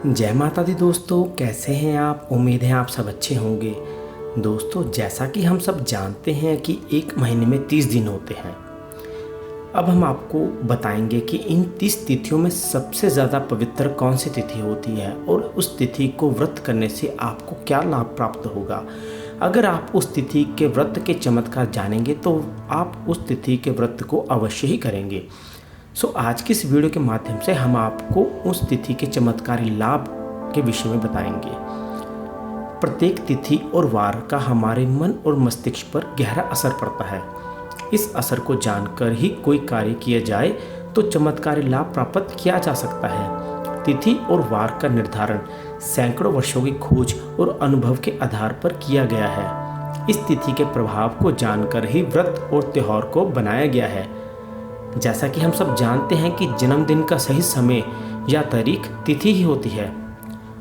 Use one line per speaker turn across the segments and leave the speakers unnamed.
जय माता दी दोस्तों, कैसे हैं आप। उम्मीद है आप सब अच्छे होंगे। दोस्तों, जैसा कि हम सब जानते हैं कि एक महीने में 30 दिन होते हैं। अब हम आपको बताएंगे कि इन 30 तिथियों में सबसे ज़्यादा पवित्र कौन सी तिथि होती है और उस तिथि को व्रत करने से आपको क्या लाभ प्राप्त होगा। अगर आप उस तिथि के व्रत के चमत्कार जानेंगे तो आप उस तिथि के व्रत को अवश्य ही करेंगे। आज की इस वीडियो के माध्यम से हम आपको उस तिथि के चमत्कारी लाभ के विषय में बताएंगे। प्रत्येक तिथि और वार का हमारे मन और मस्तिष्क पर गहरा असर पड़ता है। इस असर को जानकर ही कोई कार्य किया जाए तो चमत्कारी लाभ प्राप्त किया जा सकता है। तिथि और वार का निर्धारण सैकड़ों वर्षों की खोज और अनुभव के आधार पर किया गया है। इस तिथि के प्रभाव को जानकर ही व्रत और त्योहार को बनाया गया है। जैसा कि हम सब जानते हैं कि जन्मदिन का सही समय या तारीख तिथि ही होती है।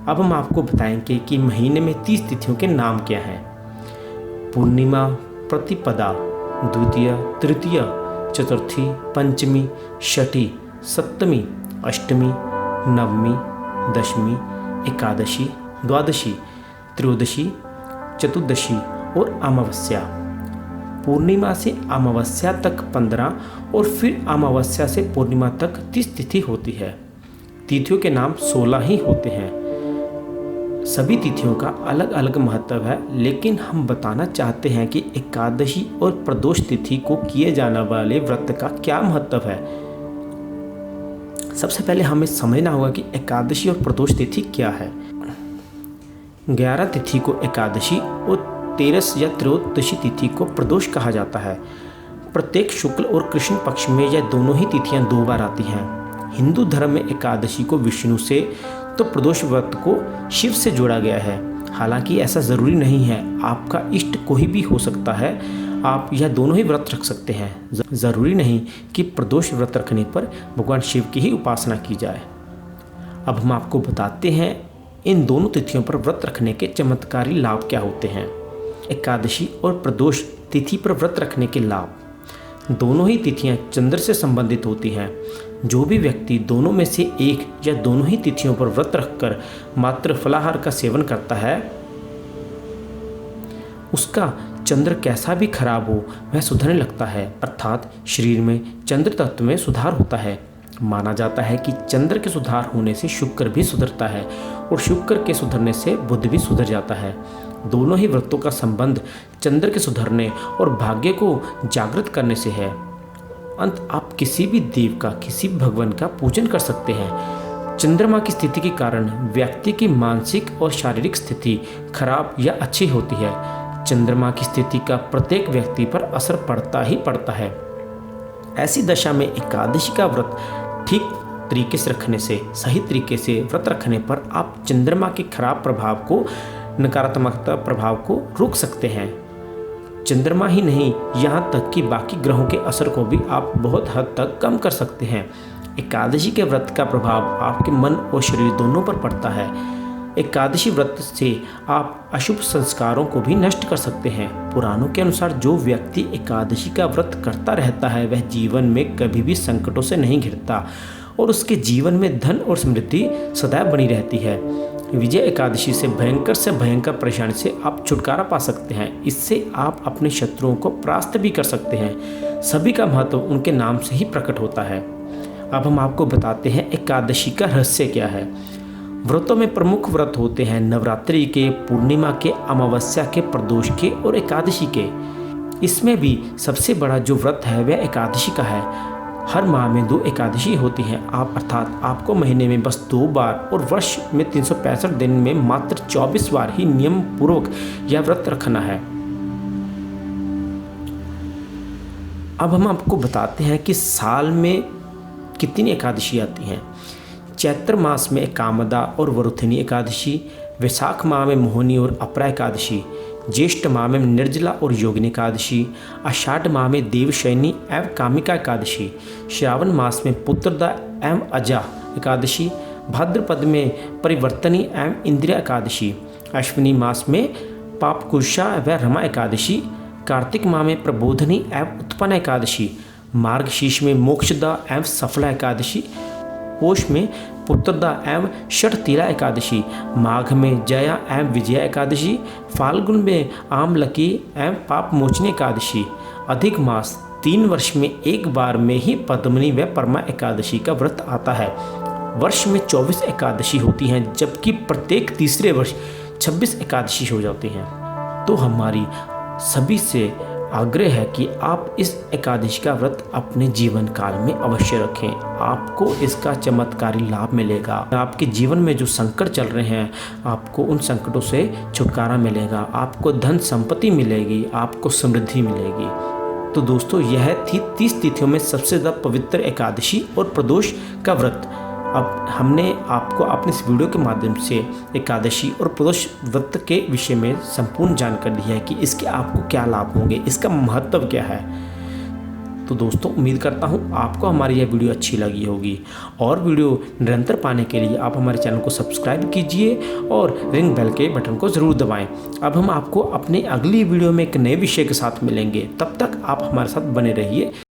अब हम आपको बताएंगे कि महीने में 30 तिथियों के नाम क्या हैं। पूर्णिमा, प्रतिपदा, द्वितीय, तृतीय, चतुर्थी, पंचमी, छठी, सप्तमी, अष्टमी, नवमी, दशमी, एकादशी, द्वादशी, त्रयोदशी, चतुर्दशी और अमावस्या। पूर्णिमा से अमावस्या तक 15 और फिर अमावस्या से पूर्णिमा तक 30 तिथि होती है। तिथियों के नाम 16 ही होते हैं। सभी तिथियों का अलग अलग महत्व है, लेकिन हम बताना चाहते हैं कि एकादशी और प्रदोष तिथि को किए जाने वाले व्रत का क्या महत्व है। सबसे पहले हमें समझना होगा कि एकादशी और प्रदोष तिथि क्या है। 11 तिथि को एकादशी और 13 या त्रयोदशी तिथि को प्रदोष कहा जाता है। प्रत्येक शुक्ल और कृष्ण पक्ष में यह दोनों ही तिथियां 2 बार आती हैं। हिंदू धर्म में एकादशी को विष्णु से तो प्रदोष व्रत को शिव से जोड़ा गया है। हालांकि ऐसा ज़रूरी नहीं है, आपका इष्ट कोई भी हो सकता है। आप यह दोनों ही व्रत रख सकते हैं। ज़रूरी नहीं कि प्रदोष व्रत रखने पर भगवान शिव की ही उपासना की जाए। अब हम आपको बताते हैं इन दोनों तिथियों पर व्रत रखने के चमत्कारी लाभ क्या होते हैं। एकादशी और प्रदोष तिथि पर व्रत रखने के लाभ। दोनों ही तिथियां चंद्र से संबंधित होती हैं। जो भी व्यक्ति दोनों में से एक या दोनों ही तिथियों पर व्रत रखकर मात्र फलाहार का सेवन करता है, उसका चंद्र कैसा भी खराब हो वह सुधरने लगता है, अर्थात शरीर में चंद्र तत्व में सुधार होता है। माना जाता है कि चंद्र के सुधार होने से शुक्र भी सुधरता है और शुक्र के सुधरने से बुध भी सुधर जाता है। दोनों ही व्रतों का संबंध चंद्र के सुधरने और भाग्य को जागृत करने से है। आप किसी भी देव का, किसी भी भगवान का पूजन कर सकते हैं। चंद्रमा की स्थिति के कारण व्यक्ति की मानसिक और शारीरिक स्थिति खराब या अच्छी होती है। चंद्रमा की स्थिति का प्रत्येक व्यक्ति पर असर पड़ता ही पड़ता है। ऐसी दशा में एकादशी का व्रत ठीक तरीके से रखने से, सही तरीके से व्रत रखने पर आप चंद्रमा के खराब प्रभाव को, नकारात्मकता प्रभाव को रोक सकते हैं। चंद्रमा ही नहीं, यहाँ तक कि बाकी ग्रहों के असर को भी आप बहुत हद तक कम कर सकते हैं। एकादशी के व्रत का प्रभाव आपके मन और शरीर दोनों पर पड़ता है। एकादशी व्रत से आप अशुभ संस्कारों को भी नष्ट कर सकते हैं। पुराणों के अनुसार जो व्यक्ति एकादशी का व्रत करता रहता है वह जीवन में कभी भी संकटों से नहीं घिरता और उसके जीवन में धन और समृद्धि सदैव बनी रहती है। विजय एकादशी से भयंकर परेशानी से आप छुटकारा पा सकते हैं। इससे आप अपने शत्रुओं को परास्त भी कर सकते हैं। सभी का महत्व उनके नाम से ही प्रकट होता है। अब हम आपको बताते हैं एकादशी का रहस्य क्या है। व्रतों में प्रमुख व्रत होते हैं नवरात्रि के, पूर्णिमा के, अमावस्या के, प्रदोष के और एकादशी के। इसमें भी सबसे बड़ा जो व्रत है वह एकादशी का है। हर माह में 2 एकादशी होती हैं, अर्थात आपको महीने में बस 2 बार और वर्ष में 365 दिन में मात्र 24 बार ही नियम पूर्वक यह व्रत रखना है। अब हम आपको बताते हैं कि साल में कितनी एकादशी आती हैं। चैत्र मास में कामदा और वरुथिनी एकादशी, वैशाख माह में मोहिनी और अपरा एकादशी, ज्येष्ठ माह में निर्जला और योगिनी एकादशी, आषाढ़ माह में देवशयनी एवं कामिका एकादशी, श्रावण मास में पुत्रदा एवं अजा एकादशी, भाद्रपद में परिवर्तनी एवं इंद्रिया एकादशी, अश्विनी मास में पापकुशा व रमा एकादशी, कार्तिक माह में प्रबोधनी एवं उत्पन्न एकादशी, मार्गशीर्ष में मोक्षदा एवं सफला एकादशी, पोष में पुत्रदा एवं षठतीला एकादशी, माघ में जया एवं विजया एकादशी, फाल्गुन में आमलकी एवं पाप मोचनी एकादशी, अधिक मास 3 वर्ष में एक बार में ही पद्मिनी व परमा एकादशी का व्रत आता है। वर्ष में 24 एकादशी होती हैं, जबकि प्रत्येक तीसरे वर्ष 26 एकादशी हो जाती हैं। तो हमारी सभी से आग्रह है कि आप इस एकादशी का व्रत अपने जीवन काल में अवश्य रखें। आपको इसका चमत्कारी लाभ मिलेगा। आपके जीवन में जो संकट चल रहे हैं, आपको उन संकटों से छुटकारा मिलेगा, आपको धन संपत्ति मिलेगी, आपको समृद्धि मिलेगी। तो दोस्तों, यह थी 30 तिथियों में सबसे ज़्यादा पवित्र एकादशी और प्रदोष का व्रत। अब हमने आपको अपने इस वीडियो के माध्यम से एकादशी और प्रदोष व्रत के विषय में संपूर्ण जानकारी दी है कि इसके आपको क्या लाभ होंगे, इसका महत्व क्या है। तो दोस्तों, उम्मीद करता हूँ आपको हमारी यह वीडियो अच्छी लगी होगी, और वीडियो निरंतर पाने के लिए आप हमारे चैनल को सब्सक्राइब कीजिए और रिंग बेल के बटन को ज़रूर दबाएं। अब हम आपको अपने अगली वीडियो में एक नए विषय के साथ मिलेंगे। तब तक आप हमारे साथ बने रहिए।